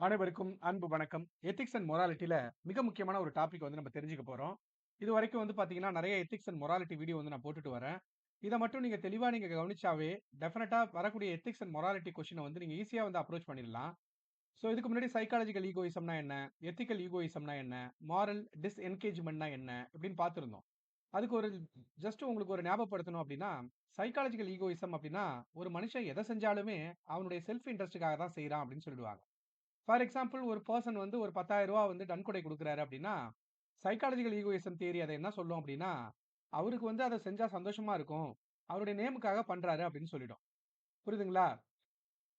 அனைவருக்கும் அன்பு வணக்கம். எத்திக்ஸ் அண்ட் மொராலிட்டில மிக முக்கியமான ஒரு டாபிக் வந்து நம்ம தெரிஞ்சுக்க போறோம். இதுவரைக்கும் வந்து பார்த்தீங்கன்னா, நெறைய எத்திக்ஸ் அண்ட் மொராலிட்டி வீடியோ வந்து நான் போட்டுட்டு வரேன். இத மட்டும் நீங்க தெளிவா கவனிச்சாவே, டெஃபினட்டா வரக்கூடிய எத்திக்ஸ் அண்ட் மொராலிட்டி கொஸ்டின வந்து நீங்க ஈஸியா வந்து அப்ரோச் பண்ணிடலாம். சோ இதுக்கு முன்னாடி சைக்காலஜிக்கல் ஈகோயிசம்னா என்ன? எத்திக்கல் ஈகோயிசம்னா என்ன? மாரல் டிஸ்என்கேஜ்மென்ட்னா என்ன? இப்படின்னு பார்த்திருந்தோம். அதுக்கு ஒரு ஜஸ்ட் உங்களுக்கு ஒரு ஞாபகப்படுத்தணும் அப்படின்னா, சைக்காலஜிக்கல் ஈகோயிசம் அப்படின்னா, ஒரு மனுஷன் எத செஞ்சாலுமே அவனுடைய செல்ஃப் இன்ட்ரெஸ்ட்க்காக தான் செய்றான் அப்படின்னு சொல்லிடுவாங்க. ஃபார் எக்ஸாம்பிள் ஒரு பெர்சன் வந்து ஒரு ரூ. 10,000 வந்து நன்கொடை குடுக்குறாரு அப்படின்னா, சைக்காலஜிக்கல் ஈகோயிசம் தியரி அத என்ன சொல்லும் அப்படின்னா, அவருக்கு வந்து அத செஞ்சா சந்தோஷமா இருக்கும். அவருடைய நேமுக்காக பண்றாரு அப்படின்னு சொல்லிடும். புரியுதுங்களா?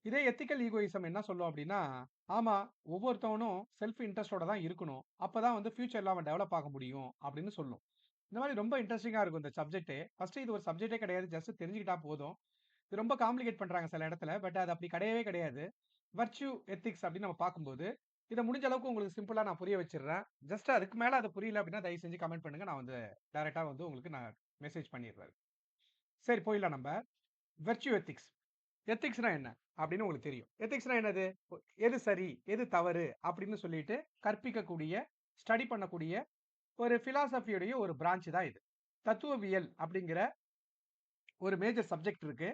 இதே எத்திக்கல் ஈகோயிசம் என்ன சொல்லும் அப்படின்னா, ஆமா ஒவ்வொருத்தவனும் செல்ஃப் இன்ட்ரெஸ்ட்டோட தான் இருக்கணும். அப்பதான் வந்து ஃபியூச்சர்ல அவன் டெவலப் ஆக முடியும் அப்படின்னு சொல்லும். இந்த மாரி ரொம்ப இன்ட்ரஸ்டிங்கா இருக்கும் இந்த சப்ஜெக்ட்டே. ஃபர்ஸ்ட் இது ஒரு சப்ஜெக்ட்டே கிடையாது. ஜஸ்ட் தெரிஞ்சுக்கிட்டா போதும். இது ரொம்ப காம்ப்ளிகேட் பண்றாங்க சில இடத்துல. பட் அது அப்படி கிடையவே கிடையாது. வர்ச்சு எத்திக்ஸ் அப்படின்னு நம்ம பார்க்கும்போது, இத முடிஞ்ச அளவுக்கு உங்களுக்கு சிம்பிளா நான் புரிய வச்சுர்றேன். ஜஸ்ட் அதுக்கு மேல அது புரியல அப்படின்னா, தயவு செஞ்சு கமெண்ட் பண்ணுங்க. நான் வந்து டைரக்ட்டா வந்து உங்களுக்கு நான் மெசேஜ் பண்ணிடுறேன். சரி போயிடலாம் நம்ப. Virtue ethics. எத்திக்ஸ்னா என்ன? அப்படின்னு உங்களுக்கு தெரியும். எத்திக்ஸ்னா என்னது? எது சரி? எது தவறு? அப்படின்னு சொல்லிட்டு கற்பிக்கக்கூடிய, ஸ்டடி பண்ணக்கூடிய ஒரு பிலாசபியுடைய ஒரு பிரான்ச் தான் இது. தத்துவவியல் அப்படிங்கிற ஒரு மேஜர் சப்ஜெக்ட் இருக்கு.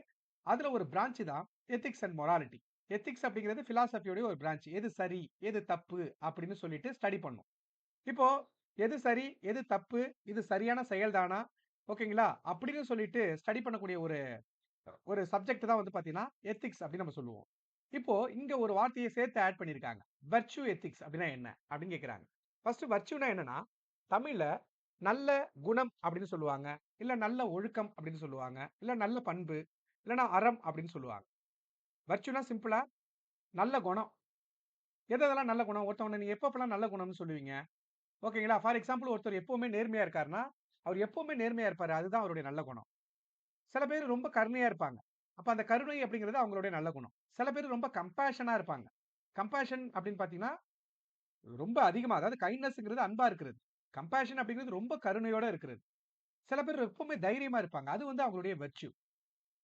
அதுல ஒரு பிரான்ச் தான் எத்திக்ஸ் அண்ட் மொராலிட்டி. எத்திக்ஸ் அப்படிங்கிறது பிலாசபியோட ஒரு பிரான்ச். எது சரி, எது தப்பு அப்படின்னு சொல்லிட்டு ஸ்டடி பண்ணும். இப்போ எது சரி, எது தப்பு, இது சரியான செயல் தானா? ஓகேங்களா? அப்படின்னு சொல்லிட்டு ஸ்டடி பண்ணக்கூடிய ஒரு ஒரு சப்ஜெக்ட் தான் வந்து பார்த்தீங்கன்னா, எத்திக்ஸ் அப்படின்னு நம்ம சொல்லுவோம். இப்போ இங்க ஒரு வார்த்தைய சேர்த்து ஆட் பண்ணியிருக்காங்க. வர்ச்சு எத்திக்ஸ் அப்படின்னா என்ன? அப்படின்னு கேட்கிறாங்க. ஃபர்ஸ்ட் வர்ச்சுனா என்னன்னா, தமிழ்ல நல்ல குணம் அப்படின்னு சொல்லுவாங்க. இல்ல நல்ல ஒழுக்கம் அப்படின்னு சொல்லுவாங்க. இல்ல நல்ல பண்பு, இல்லன்னா அறம் அப்படின்னு சொல்லுவாங்க. வர்ச்சுனா சிம்பிளா நல்ல குணம். எதெல்லாம் நல்ல குணம்? ஒருத்தவன நீங்க எப்பலாம் நல்ல குணம்னு சொல்லுவீங்க? ஓகேங்களா? ஃபார் எக்ஸாம்பிள் ஒருத்தர் எப்பவுமே நேர்மையா இருக்காருன்னா, அவர் எப்பவுமே நேர்மையா இருப்பாரு. அதுதான் அவருடைய நல்ல குணம். சில பேர் ரொம்ப கருணையா இருப்பாங்க. அப்ப அந்த கருணை அப்படிங்கிறது அவங்களுடைய நல்ல குணம். சில பேர் ரொம்ப கம்பேஷனா இருப்பாங்க. கம்பேஷன் அப்படின்னு பார்த்தீங்கன்னா, ரொம்ப அதிகமா அதாவது கைண்ட்னஸ்ங்கிறது அன்பா இருக்கிறது. கம்பேஷன் அப்படிங்கிறது ரொம்ப கருணையோட இருக்கிறது. சில பேர் எப்பவுமே தைரியமா இருப்பாங்க. அது வந்து அவங்களுடைய வர்ச்சு.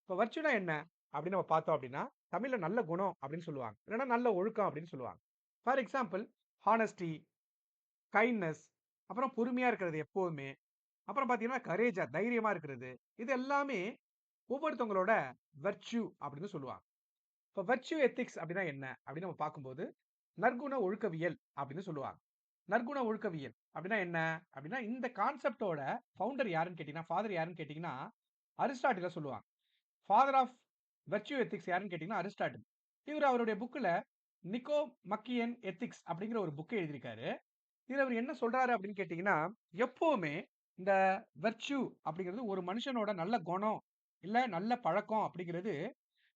இப்ப வர்ச்சுனா என்ன? அப்படின்னு நம்ம பார்த்தோம் அப்படின்னா, தமிழ்ல நல்ல குணம் அப்படின்னு சொல்லுவாங்க. இல்லன்னா நல்ல ஒழுக்கம் அப்படின்னு சொல்லுவாங்க. ஃபார் எக்ஸாம்பிள் ஹானஸ்டி, கைண்ட்னஸ், அப்புறம் பொறுமையா இருக்கிறது எப்பவுமே. அப்புறம் பார்த்தீங்கன்னா, கரேஜா தைரியமா இருக்கிறது. இது எல்லாமே ஒவ்வொருத்தவங்களோட வர்ச்சு அப்படின்னு சொல்லுவாங்க. இப்ப வர்ச்சு எத்திக்ஸ் அப்படின்னா என்ன? அப்படின்னு நம்ம பார்க்கும்போது, நற்குண ஒழுக்கவியல் அப்படின்னு சொல்லுவாங்க. நற்குண ஒழுக்கவியல் அப்படின்னா என்ன? அப்படின்னா இந்த கான்செப்ட்டோட ஃபவுண்டர் யாருன்னு கேட்டீங்கன்னா, ஃபாதர் யாருன்னு கேட்டீங்கன்னா, அரிஸ்டாட்டில சொல்லுவாங்க. ஃபாதர் ஆஃப் வெர்च्यू எத்திக்ஸ் யாருன்னு கேட்டீங்கன்னா அரிஸ்டாட்டில். இவரு அவருடைய புக்ல நிக்கோ மக்கியன் எத்திக்ஸ் அப்படிங்கிற ஒரு புக் எழுதியிருக்காரு. இதுல அவரு என்ன சொல்றாரு அப்படின்னு கேட்டீங்கன்னா, எப்பவுமே இந்த வெர்च्यू அப்படிங்கிறது ஒரு மனுஷனோட நல்ல குணம், இல்ல நல்ல பழக்கம் அப்படிங்கிறது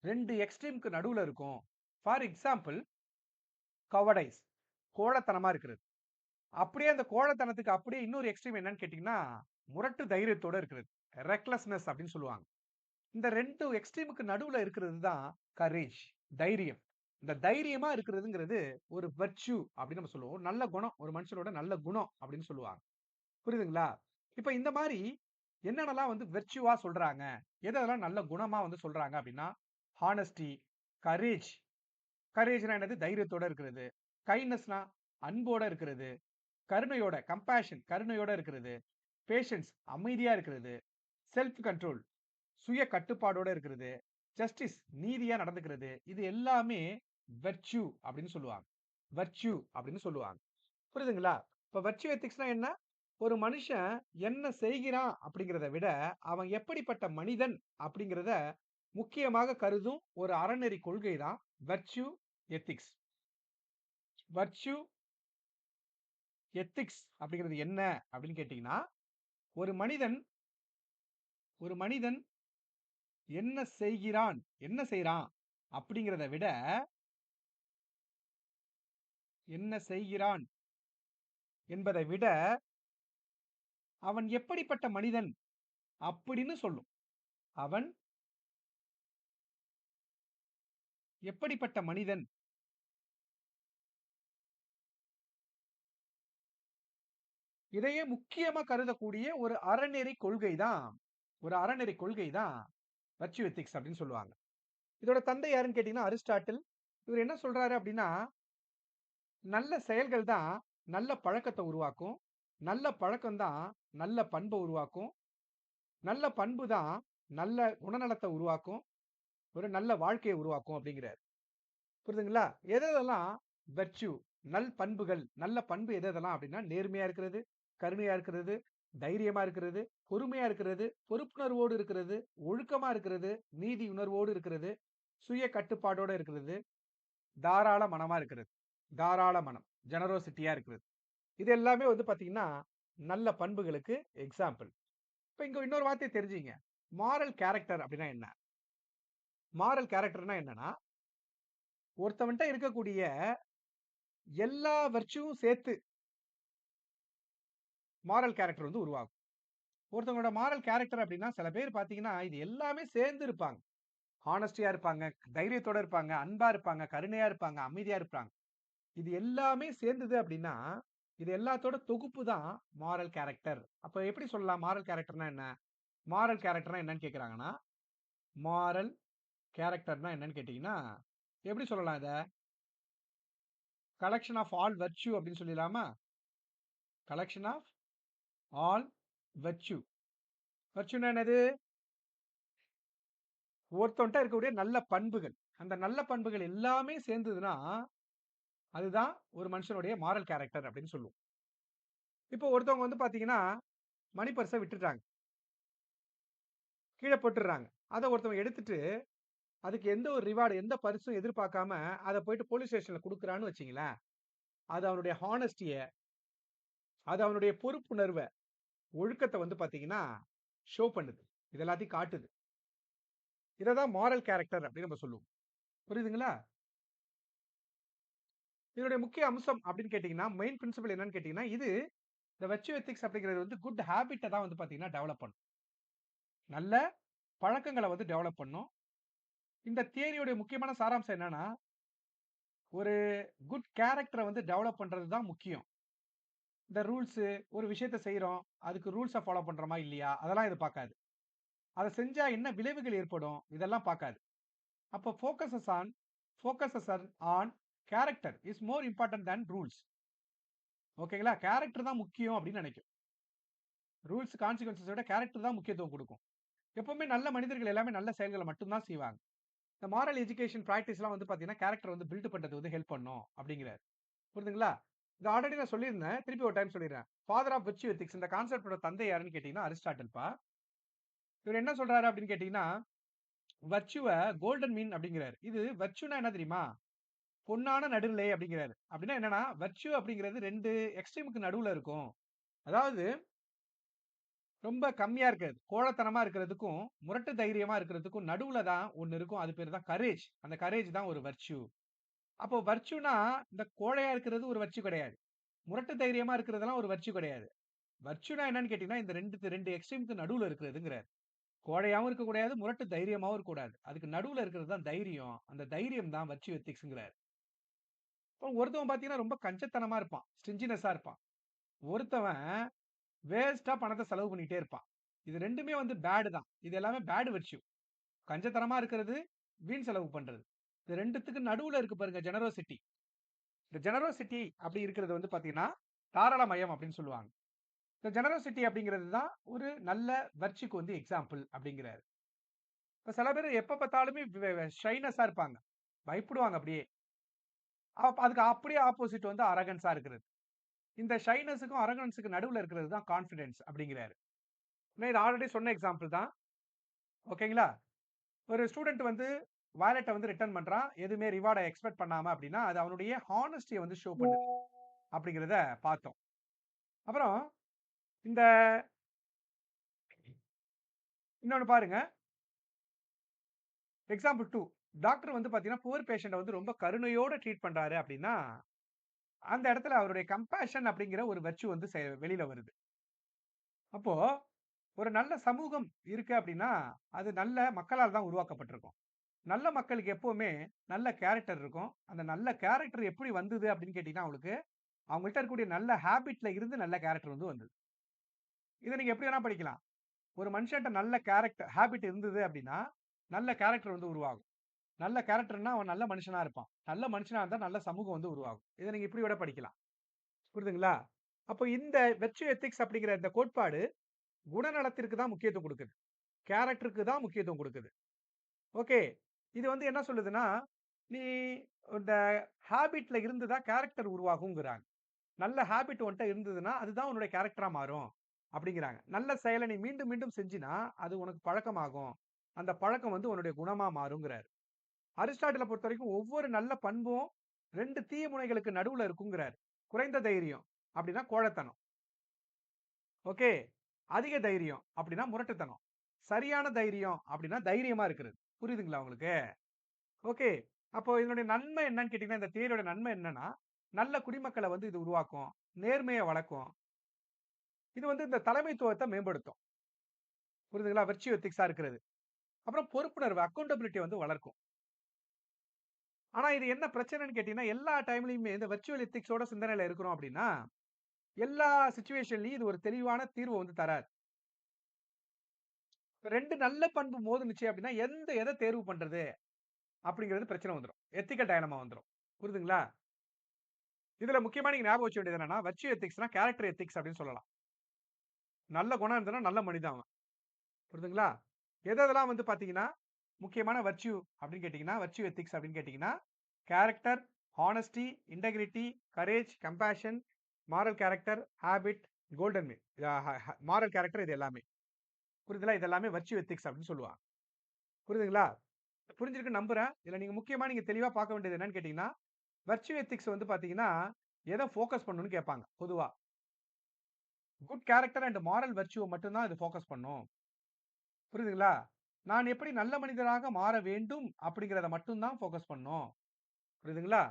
2 எக்ஸ்ட்ரீம்க்கு நடுவுல இருக்கும். ஃபார் எக்ஸாம்பிள் கவர்டைஸ் கோழைத்தனமா இருக்கிறது. அப்படியே அந்த கோழைத்தனத்துக்கு அப்படியே இன்னொரு எக்ஸ்ட்ரீம் என்னன்னு கேட்டீங்கன்னா, முரட்டு தைரியத்தோட இருக்கிறது. ரெக்லெஸ்னஸ் அப்படின்னு சொல்லுவாங்க. இந்த 2 எக்ஸ்ட்ரீமுக்கு நடுவுல இருக்கிறது தான் கரேஜ், தைரியம். இந்த தைரியமா இருக்கிறதுங்கிறது ஒரு வெர்च्यू அப்படின்னு நம்ம சொல்லுவோம். ஒரு நல்ல குணம். ஒரு மனுஷனோட நல்ல குணம் அப்படின்னு சொல்லுவாங்க. புரியுதுங்களா? இப்ப இந்த மாரி என்னென்னலாம் வந்து வெர்च्यूவா சொல்றாங்க? எதெல்லாம் நல்ல குணமா வந்து சொல்றாங்க அப்படின்னா, ஹானஸ்டி, கரேஜ். கரேஜ்னா என்னது? தைரியத்தோட இருக்கிறது. கைண்ட்னஸ்னா அன்போட இருக்கிறது. கருணையோட கம்பேஷன் கருணையோட இருக்கிறது. பேஷன்ஸ் அமைதியா இருக்கிறது. செல்ஃப் கண்ட்ரோல் சுய கட்டுப்பாடோட இருக்கிறது. ஜஸ்டிஸ் நீதியா நடந்துக்கிறது. இது எல்லாமே வெர்च्यू அப்படின்னு சொல்லுவாங்க. வெர்च्यू அப்படின்னு சொல்லுவாங்க. புரியுதுங்களா? இப்ப வெர்च्यू எத்திக்ஸ்னா என்ன? ஒரு மனுஷன் என்ன செய்கிறான் அப்படிங்கிறத விட, அவன் எப்படிப்பட்ட மனிதன் அப்படிங்கிறத முக்கியமாக கருதும் ஒரு அறநெறி கொள்கை தான் வெர்च्यू எத்திக்ஸ். வெர்च्यू எத்திக்ஸ் அப்படிங்கிறது என்ன அப்படின்னு கேட்டீங்கன்னா, ஒரு மனிதன் ஒரு மனிதன் என்ன செய்கிறான், என்ன செய்றான் அப்படிங்கிறத விட, என்ன செய்கிறான் என்பதை விட, அவன் எப்படிப்பட்ட மனிதன் அப்படின்னு சொல்லும். அவன் எப்படிப்பட்ட மனிதன் இதையே முக்கியமா கருதக்கூடிய ஒரு அறநெறி கொள்கை தான் ஒரு அறநெறி கொள்கை தான் வர்च्यू எத்திக்ஸ் அப்படின்னு சொல்லுவாங்க. இதோட தந்தை யாருன்னு கேட்டீங்கன்னா அரிஸ்டாட்டில். இவர் என்ன சொல்றாரு அப்படின்னா, நல்ல செயல்கள் தான் நல்ல பழக்கத்த உருவாக்கும். நல்ல பழக்கம் தான் நல்ல பண்ப உருவாக்கும். நல்ல பண்பு தான் நல்ல குணநலத்த உருவாக்கும். ஒரு நல்ல வாழ்க்கைய உருவாக்கும் அப்படிங்கிறாரு. புரியுதுங்களா? எதெல்லாம் வெர்ச்சு நல் பண்புகள், நல்ல பண்பு எதெல்லாம் அப்படின்னா, நேர்மையா இருக்கிறது, கருணையா இருக்கிறது, தைரியமா இருக்கிறது, பொறுமையா இருக்கிறது, பொறுப்புணர்வோடு இருக்கிறது, ஒழுக்கமா இருக்கிறது, நீதி உணர்வோடு இருக்கிறது, சுய கட்டுப்பாடோட இருக்கிறது, தாராள மனமா இருக்கிறது. தாராள மனம். ஜெனரோசிட்டியா இருக்கிறது. இது எல்லாமே வந்து பார்த்தீங்கன்னா, நல்ல பண்புகளுக்கு எக்ஸாம்பிள். இப்ப இங்க இன்னொரு வார்த்தைய தெரிஞ்சுக்கங்க. மாரல் கேரக்டர் அப்படின்னா என்ன? மாரல் கேரக்டர்னா என்னன்னா, ஒருத்தவன்ட்ட இருக்கக்கூடிய எல்லா வெர்ச்சுவும் சேர்த்து மாரல் கேரக்டர் வந்து உருவாகும். ஒருத்தவங்களோட மாரல் கேரக்டர் அப்படின்னா, சில பேர் பார்த்தீங்கன்னா, இது எல்லாமே சேர்ந்து இருப்பாங்க. ஹானஸ்டியா இருப்பாங்க, தைரியத்தோட இருப்பாங்க, அன்பா இருப்பாங்க, கருணையா இருப்பாங்க, அமைதியா இருப்பாங்க. இது எல்லாமே சேர்ந்தது அப்படின்னா, இது எல்லாத்தோட தொகுப்பு தான் மாரல் கேரக்டர். அப்ப எப்படி சொல்லலாம் மாரல் கேரக்டர்னா என்ன? மாரல் கேரக்டர்னா என்னன்னு கேட்கறாங்கன்னா, மாரல் கேரக்டர்னா என்னன்னு கேட்டீங்கன்னா, எப்படி சொல்லலாம் இத? கலெக்ஷன் ஆஃப் ஆல் வெர்च्यू அப்படின்னு சொல்லிடலாமா? Collection of all virtue. வெர்च्यूனா என்னது? ஒருத்தன்ட்ட இருக்கக்கூடிய நல்ல பண்புகள். அந்த நல்ல பண்புகள் எல்லாமே சேர்ந்ததுன்னா, அதுதான் ஒரு மனுஷனுடைய மாரல் கேரக்டர் அப்படின்னு சொல்லுவோம். இப்போ ஒருத்தவங்க வந்து பார்த்தீங்கன்னா, மணி பர்ஸ விட்டுட்டாங்க. கீழ போட்டுர்றாங்க. அத ஒருத்தவன் எடுத்துட்டு, அதுக்கு எந்த ஒரு ரிவார்ட் எந்த பரிசும் எதிர்பார்க்காம, அத போயிட்டு போலீஸ் ஸ்டேஷன்ல குடுக்குறான்னு வச்சுக்கங்களேன், அது அவனுடைய ஹானஸ்டிய, அது அவனுடைய பொறுப்புணர்வ, ஒழுக்கத்த வந்து பார்த்தீங்கன்னா, ஷோ பண்ணுது. இது எல்லாத்தையும் காட்டுது. இத தான் மாரல் கேரக்டர் அப்படின்னு நம்ம சொல்லுவோம். புரியுதுங்களா? இதனுடைய முக்கிய அம்சம் அப்படின்னு கேட்டீங்கன்னா, மெயின் பிரின்சிபல் என்னன்னு கேட்டீங்கன்னா, இது இந்த வெர்ச்சு எத்திக்ஸ் அப்படிங்கிறது வந்து குட் ஹேபிட்ட தான் வந்து பார்த்தீங்கன்னா டெவலப் பண்ணும். நல்ல பழக்கங்கள வந்து டெவலப் பண்ணும். இந்த தியரியோட முக்கியமான சாராம்சம் என்னன்னா, ஒரு குட் கேரக்டர வந்து டெவலப் பண்றது தான் முக்கியம். இந்த ரூல்ஸு ஒரு விஷயத்த செய்றோம். அதுக்கு ரூல்ஸ ஃபாலோ பண்றோமா இல்லையா? அதெல்லாம் இது பார்க்காது. அத செஞ்சா என்ன விளைவுகள் ஏற்படும்? இதெல்லாம் பார்க்காது. அப்போ focuses on character is more important than rules. ஓகேங்களா? கேரக்டர் தான் முக்கியம் அப்படின்னு நினைக்கும். ரூல்ஸ் கான்சிக்வென்ஸஸ விட கேரக்டர் தான் முக்கியத்துவம் குடுக்கும். எப்பவுமே நல்ல மனிதர்கள் எல்லாமே நல்ல செயல்கள மட்டும் தான் செய்வாங்க. இந்த மாரல் எஜுகேஷன் பிராக்டிஸ்லாம் வந்து பார்த்தீங்கன்னா, கேரக்டர் வந்து பில்ட் பண்றதுக்கு வந்து ஹெல்ப் பண்ணும் அப்படிங்கிறாரு. புரியுதுங்களா? இது ஆல்ரெடி நான் சொல்லியிருந்தேன். திருப்பி ஒரு டைம் சொல்லிர்றேன். ஃபாதர் ஆஃப் விர்ட்யூ எத்திக்ஸ் இந்த கான்செப்ட்டோட தந்தை யாருன்னு கேட்டீங்கன்னா, அரிஸ்டாட்டில்ப்பா. இவரு என்ன சொல்றாரு அப்படின்னு கேட்டீங்கன்னா, வர்ச்சுவ கோல்டன் மீன் அப்படிங்கிறாரு. இது வர்ச்சுனா என்ன தெரியுமா? பொன்னான நடுநிலை அப்படிங்கிறாரு. அப்படின்னா என்னன்னா, வர்ச்சு அப்படிங்கிறது 2 எக்ஸ்ட்ரீமுக்கு நடுவுல இருக்கும். அதாவது ரொம்ப கம்மியா இருக்காது. கோழத்தனமா இருக்கிறதுக்கும், முரட்டு தைரியமா இருக்கிறதுக்கும் நடுவுல தான் ஒண்ணு இருக்கும். அது பேரு தான் கரேஜ். அந்த கரேஜ் தான் ஒரு வர்ச்சு. அப்போ வர்ச்சுனா, இந்த கோழையா இருக்கிறது ஒரு வர்ச்சு கிடையாது. முரட்டு தைரியமா இருக்கிறதெல்லாம் ஒரு வர்ச்சு கிடையாது. வர்ச்சுனா என்னன்னு கேட்டீங்கன்னா, இந்த 2 எக்ஸ்ட்ரீம்க்கு நடுவுல இருக்கிறதுங்கிறாரு. கோழையாவும் இருக்கக்கூடாது, முரட்டு தைரியமாவும் இருக்கக்கூடாது. அதுக்கு நடுவுல இருக்கிறது தான் தைரியம். அந்த தைரியம் தான் வர்ச்சு எத்திக்ஸ்ங்கிறாரு. இப்போ ஒருத்தவன் பார்த்தீங்கன்னா, ரொம்ப கஞ்சத்தனமா இருப்பான். ஸ்டிஞ்சினஸ்ஸா இருப்பான். ஒருத்தவன் வேஸ்ட்டா பணத்த செலவு பண்ணிட்டே இருப்பான். இது 2மே வந்து பேட் தான். இது எல்லாமே பேட் வெர்ச்சு. கஞ்சத்தனமா இருக்கிறது, வீண் செலவு பண்றது. இது 2த்துக்கும் நடுவுல இருக்கு பாருங்க ஜெனரோசிட்டி. இந்த ஜெனரோசிட்டி அப்படி இருக்கிறது வந்து பார்த்தீங்கன்னா, தாராளமயம் அப்படின்னு சொல்லுவாங்க. இந்த ஜெனரோசிட்டி அப்படிங்கிறது தான் ஒரு நல்ல வெர்ச்சுக்கு வந்து எக்ஸாம்பிள் அப்படிங்கிறாரு. இப்ப சில பேரு எப்ப பார்த்தாலுமே ஷைனஸ்ஸா இருப்பாங்க. பயப்படுவாங்க அப்படியே. அதுக்கு அப்படியே ஆப்போசிட் வந்து அரகன்ஸா இருக்கிறது. இந்த ஷைனஸ்ஸுக்கும், அரகன்ஸுக்கும் நடுவுல இருக்கிறது தான் கான்ஃபிடன்ஸ் அப்படிங்கிறாரு. நான் இது ஆல்ரெடி சொன்ன எக்ஸாம்பிள் தான். ஓகேங்களா? ஒரு ஸ்டூடண்ட் வந்து வாலெட்ட வந்து ரிட்டர்ன் பண்றான். எதுவுமே ரிவார்ட எக்ஸ்பெக்ட் பண்ணாம அப்படின்னா, அது அவனுடைய ஹானஸ்டிய வந்து ஷோ பண்ணுது. அப்படிங்கிறத பார்த்தோம். அப்புறம் இந்த இன்னொன்னு பாருங்க. எக்ஸாம்பிள் 2 டாக்டர் வந்து பார்த்தீங்கன்னா, புவர் பேஷண்ட்ட வந்து ரொம்ப கருணையோட ட்ரீட் பண்றாரு அப்படின்னா, அந்த இடத்துல அவருடைய கம்பேஷன் அப்படிங்கிற ஒரு வெர்ச்சு வந்து வெளியில வருது. அப்போ ஒரு நல்ல சமூகம் இருக்கு அப்படின்னா, அது நல்ல மக்களால் தான் உருவாக்கப்பட்டிருக்கும். நல்ல மக்களுக்கு எப்பவுமே நல்ல கேரக்டர் இருக்கும். அந்த நல்ல கேரக்டர் எப்படி வந்தது அப்படின்னு கேட்டீங்கன்னா, அவங்களுக்கு அவங்கள்ட்ட இருக்கக்கூடிய நல்ல ஹேபிட்ல இருந்து நல்ல கேரக்டர் வந்து வந்தது. இத நீங்க எப்படி வேணா படிக்கலாம். ஒரு மனுஷன்ட்ட நல்ல கேரக்டர் ஹேபிட் இருந்தது அப்படின்னா, நல்ல கேரக்டர் வந்து உருவாகும். நல்ல கேரக்டர்னா அவன் நல்ல மனுஷனா இருப்பான். நல்ல மனுஷனா இருந்தா நல்ல சமூகம் வந்து உருவாகும். இத நீங்க இப்படி கூட படிக்கலாம். புரியுதுங்களா? அப்போ இந்த வெர்ச்சு எத்திக்ஸ் அப்படிங்கிற இந்த கோட்பாடு குணநலத்திற்கு தான் முக்கியத்துவம் குடுக்குது. கேரக்டருக்கு தான் முக்கியத்துவம் குடுக்குது. ஓகே. இது வந்து என்ன சொல்லுதுன்னா, நீ இந்த ஹேபிட்ல இருந்து தான் கேரக்டர் உருவாகுங்கிறாங்க. நல்ல ஹேபிட் உன்ட்ட இருந்ததுன்னா, அதுதான் உன்னுடைய கேரக்டரா மாறும் அப்படிங்கிறாங்க. நல்ல செயல நீ மீண்டும், மீண்டும் செஞ்சினா, அது உனக்கு பழக்கமாகும். அந்த பழக்கம் வந்து உன்னுடைய குணமா மாறுங்கிறாரு. அரிஸ்டாட்டில பொறுத்தவரைக்கும் ஒவ்வொரு நல்ல பண்பும் 2 தீய முனைகளுக்கு நடுவுல இருக்குங்கிறாரு. குறைந்த தைரியம் அப்படின்னா கோழைத்தனம். ஓகே. அதிக தைரியம் அப்படின்னா முரட்டுத்தனம். சரியான தைரியம் அப்படின்னா தைரியமா இருக்கிறது. புரியுதுங்களா உங்களுக்கு? ஓகே. அப்போ இதனுடைய நன்மை என்னன்னு கேட்டீங்கன்னா, இந்த தியரியோட நன்மை என்னன்னா, நல்ல குடிமக்கள வந்து இது உருவாக்கும். நேர்மைய வளர்க்கும். இது வந்து இந்த தலைமைத்துவத்த மேம்படுத்தும். புரியுதுங்களா? வெர்ச்சியூ எத்திக்ஸா இருக்கிறது. அப்புறம் பொறுப்புணர்வு அக்கவுண்டபிலிட்டி வந்து வளர்க்கும். ஆனா இது என்ன பிரச்சனைன்னு கேட்டீங்கன்னா, எல்லா டைம்லயுமே இந்த வெர்ச்சுவல் எத்திக்ஸோட சிந்தனையில இருக்கிறோம் அப்படின்னா, எல்லா சிச்சுவேஷன்லயும் இது ஒரு தெளிவான தீர்வ வந்து தராது. 2 நல்ல பண்பு மோதுனுச்சு அப்படின்னா, எத தேர்வு பண்றது? அப்படிங்கிறது பிரச்சனை வந்துரும். எத்திக்கல் டயலமா வந்துரும். புரியுதுங்களா? இதுல முக்கியமா நீங்க ஞாபகம் வச்சுக்க வேண்டியது என்னன்னா, வெர்ச்சியூ எத்திக்ஸ்னா கேரக்டர் எத்திக்ஸ் அப்படின்னு சொல்லலாம். நல்ல குணம் இருந்ததுன்னா நல்ல மனிதன் அவன். புரியுதுங்களா? எதெல்லாம் வந்து பார்த்தீங்கன்னா, முக்கியமான வெர்ச்சியூ அப்படின்னு கேட்டீங்கன்னா, வெர்ச்சியூ எத்திக்ஸ் அப்படின்னு கேட்டீங்கன்னா, character, honesty, integrity, courage, compassion, moral character, habit, golden mean அ ஹ ஹ மாரல் கேரக்டர் இது எல்லாமே. புரியுதுங்களா? இது எல்லாமே வெர்ச்சியூ எத்திக்ஸ் அப்படின்னு சொல்லுவாங்க. புரியுதுங்களா? புரிஞ்சிருக்குன்னு நம்புறேன். இதுல நீங்க தெளிவா பார்க்க வேண்டியது என்னன்னு கேட்டீங்கன்னா, வெர்ச்சியூ எத்திக்ஸ் வந்து பார்த்தீங்கன்னா, எத ஃபோக்கஸ் பண்ணணும்னு கேட்பாங்க பொதுவா. குட் கேரக்டர் அண்ட் மாரல் வெர்ச்சியூவ மட்டும் தான் இது ஃபோக்கஸ் பண்ணும். புரியுதுங்களா? நான் எப்படி நல்ல மனிதராக மாற வேண்டும் அப்படிங்கிறத மட்டும் தான் ஃபோக்கஸ் பண்ணும். புரியுதுங்களா?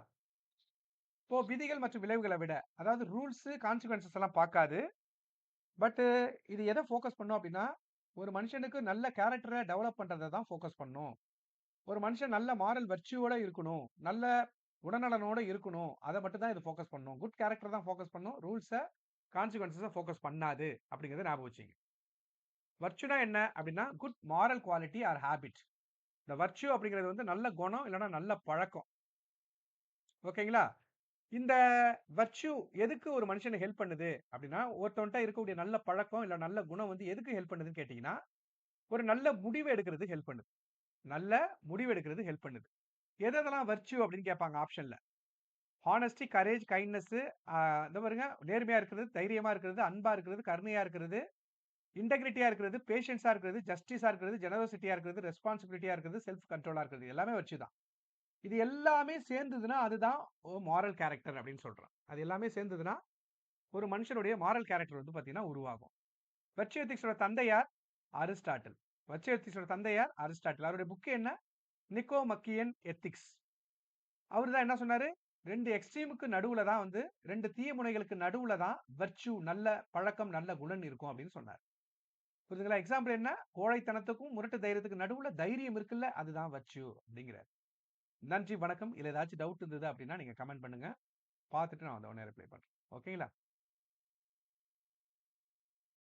இப்போ விதிகள் மற்றும் விளைவுகள விட, அதாவது ரூல்ஸ், கான்சிக்வென்சஸ் எல்லாம் பார்க்காது. பட் இது எத ஃபோக்கஸ் பண்ணும் அப்படின்னா, ஒரு மனுஷனுக்கு நல்ல கேரக்டர டெவலப் பண்றத தான் ஃபோக்கஸ் பண்ணும். ஒரு மனுஷன் நல்ல மாரல் வெர்ச்சியூவோட இருக்கணும். நல்ல குணநலனோட இருக்கணும். அத மட்டும் தான் இது ஃபோக்கஸ் பண்ணும். குட் கேரக்டர் தான் ஃபோக்கஸ் பண்ணும். ரூல்ஸ, கான்சிக்வென்சஸ ஃபோக்கஸ் பண்ணாது அப்படிங்கிறத ஞாபகம் வச்சுக்கங்க. வர்ச்சுனா என்ன அப்படின்னா, good moral quality or habit. இந்த வர்ச்சு அப்படிங்கிறது வந்து நல்ல குணம், இல்லன்னா நல்ல பழக்கம். ஓகேங்களா? இந்த வர்ச்சு எதுக்கு ஒரு மனுஷனுக்கு ஹெல்ப் பண்ணுது அப்படின்னா, ஒருத்தவன்ட்ட இருக்கக்கூடிய நல்ல பழக்கம், இல்ல நல்ல குணம் வந்து எதுக்கு ஹெல்ப் பண்ணுதுன்னு கேட்டீங்கன்னா, ஒரு நல்ல முடிவு எடுக்கிறதுக்கு ஹெல்ப் பண்ணுது. நல்ல முடிவு எடுக்கிறதுக்கு ஹெல்ப் பண்ணுது. எதெல்லாம் வர்ச்சு அப்படின்னு கேட்பாங்க ஆப்ஷன்ல. ஹானஸ்டி, கரேஜ், கைண்ட்னஸ் இந்த பாருங்க நேர்மையா இருக்கிறது, தைரியமா இருக்கிறது, அன்பா இருக்கிறது, கருணையா இருக்கிறது, இன்டெகிரிட்டியா இருக்கிறது, பேஷன்ஸா இருக்கிறது, ஜஸ்டிஸா இருக்கிறது, ஜெனரோசிட்டியா இருக்கிறது, ரெஸ்பான்சிபிலிட்டியா இருக்கிறது, செல்ஃப் கண்ட்ரோலா இருக்கிறது. எல்லாமே வர்ச்சு தான். இது எல்லாமே சேர்ந்ததுன்னா, அதுதான் மாரல் கேரக்டர் அப்படின்னு சொல்றோம். அது எல்லாமே சேர்ந்ததுன்னா, ஒரு மனுஷனுடைய மாரல் கேரக்டர் வந்து பார்த்தீங்கன்னா உருவாகும். வெர்ச்சு எத்திக்ஸோட தந்தை யார்? அரிஸ்டாட்டில். வெர்ச்சு எத்திக்ஸோட தந்தை யார்? அரிஸ்டாட்டில். அவருடைய புக் என்ன? நிக்கோமக்கியன் எத்திக்ஸ். அவரு தான் என்ன சொன்னாரு? 2 எக்ஸ்ட்ரீமுக்கு நடுவுல தான் வந்து 2 தீய முனைகளுக்கு நடுவுல தான் வெர்ச்சு நல்ல பழக்கம், நல்ல குணம் இருக்கும் அப்படின்னு சொன்னாரு. புரியுதுங்களா? எக்ஸாம்பிள் என்ன? கோழைத்தனத்துக்கும், முரட்டு தைரியத்துக்கும் நடுவுல தைரியம் இருக்குல்ல, அதுதான் வெர்ச்சு அப்படிங்கிறாரு. நன்றி, வணக்கம். இதுல ஏதாச்சும் டவுட் இருந்தது அப்படின்னா, நீங்க கமெண்ட் பண்ணுங்க. பார்த்துட்டு நான் உடனே ரிப்ளை பண்றேன். ஓகேங்களா?